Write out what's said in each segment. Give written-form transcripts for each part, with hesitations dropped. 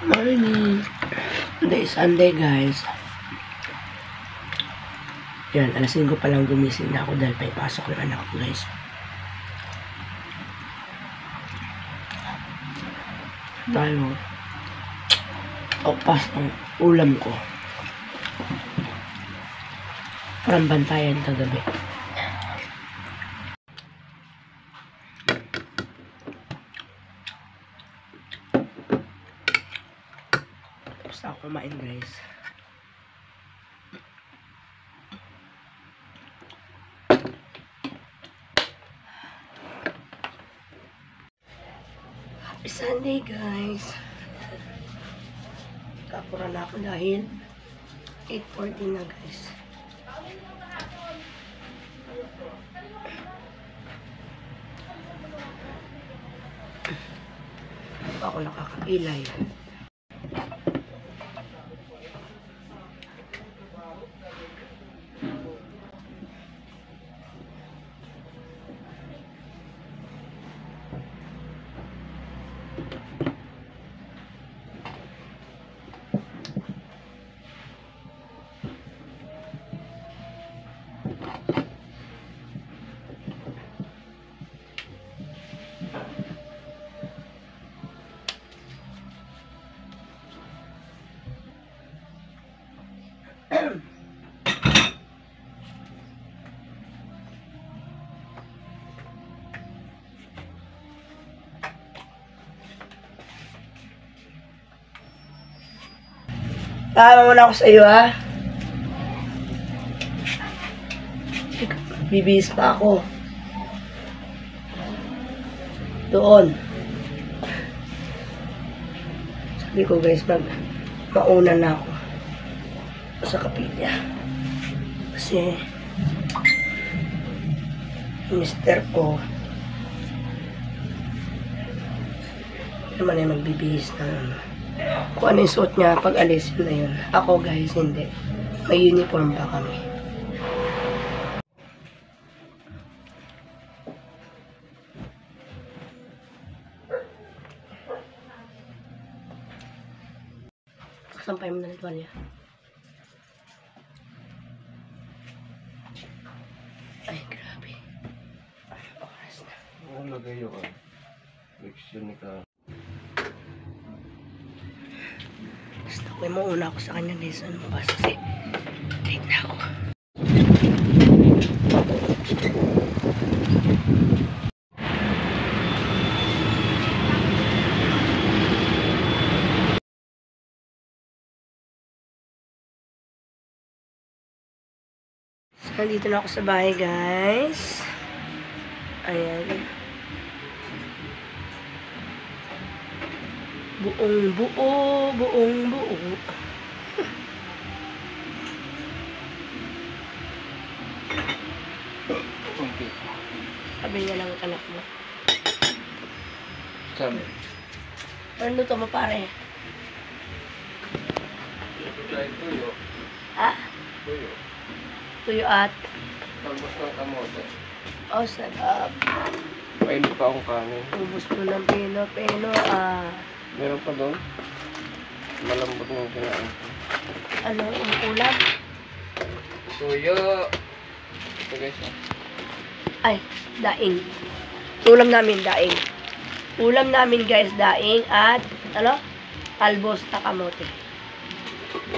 Morning. Today is Sunday, guys. Yan, alas 5 pa lang gumising na ako dahil may pasok yung anak ko, guys. Tayo. Opas ang ulam ko. Parang bantayan kagabi. Tapos ako kumain, guys. Happy Sunday, guys. Kapura na ako dahil 8:40 na, guys. Ako nakakailay. Tama muna ako sa iyo, ha? Bibihis pa ako. Doon. Sabi ko, guys, mauna na ako sa kapilya. Kasi mister ko naman ay magbibihis ng kung ano yung suot niya pag alis, yun na yun. Ako, guys, hindi. May uniform pa kami. Kasampay mo na ng tuwalya. Ay, grabe. Oras na. Ang lagay yun. Leksyon ni ka. Gusto ko yung mauna ako sa kanya, guys. Ano ba? Kasi late na ako. So, nandito na ako sa bahay, guys. Ayan. Buong buo. Okay. Sabi niya lang ang anak mo. Sabi. Ano to mo, pare? Tuyo. Ha? Tuyo. Tuyo at? Talbos ng kamote. Oh, sarap. Pailo pa akong kanin. Ubus mo ng pino, ah. Meron pa doon. Malambot ng kinain ko. Ano, ulam? Tuyo. Ito guys. Ay, daing. Ulam namin, daing. Ulam namin, guys, daing at, ano? Talbos na kamote.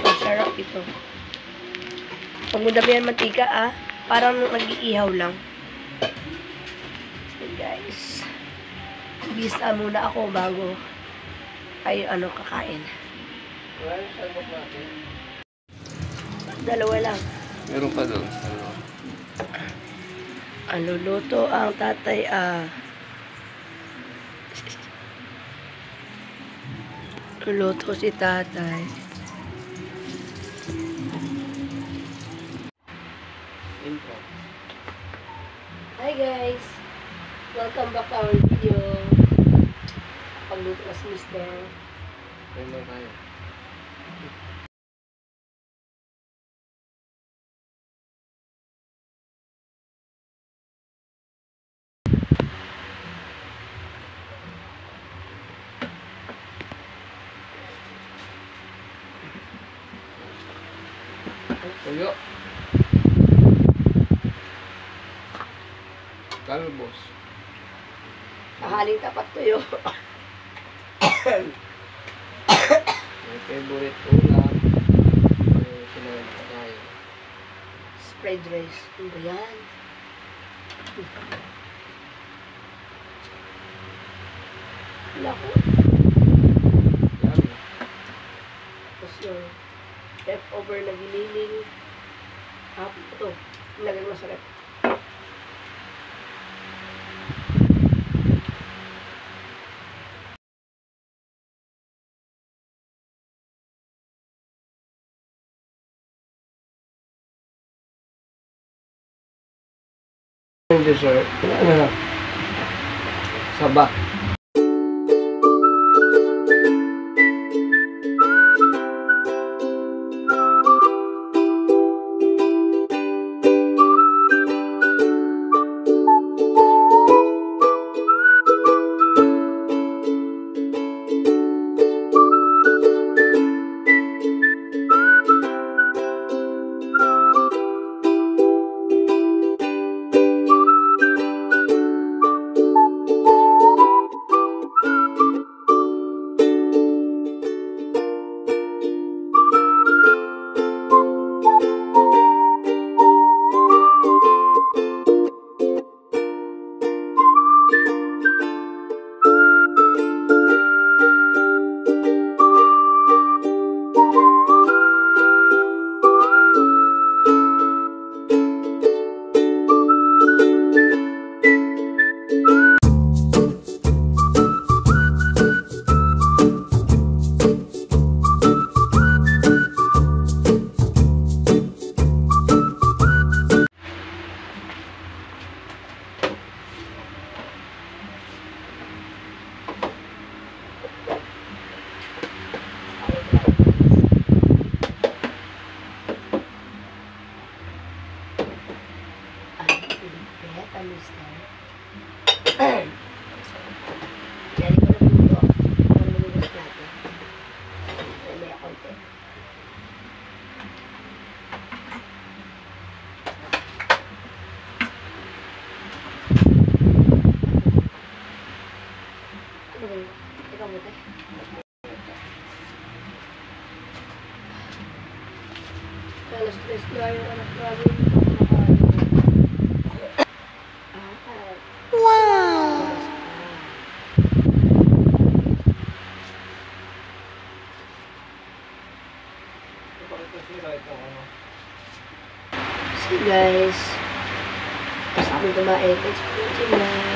Masarap ito. Huwag mo damihan mantika, ah. Parang nag-iihaw lang. So, guys. Bisa muna ako bago kayo, kakain. Wala yung talbos natin. Dalawa lang. Meron pa doon. Ano luto ang tatay, luto si tatay. Intro. Hi guys! Welcome back to our video. Pagluto na si Mr. Ayun lang tayo. Tuyo. Kalbos. Sahaling tapat tuyo. My favorite ulam. Kinain ko tayo. Spread rice. Ano ba yan? Lako. Yummy. Tapos yung leftover na giniling. Ito. Nilagay mo sa rep. Yung dessert. Ano? Saba. Yan ko na dito. Ang lumigas natin. May konti. Ano ba yun? Teka mo tayo. Stress na yung anak namin. So guys, basta kami kumain. Thanks for watching na.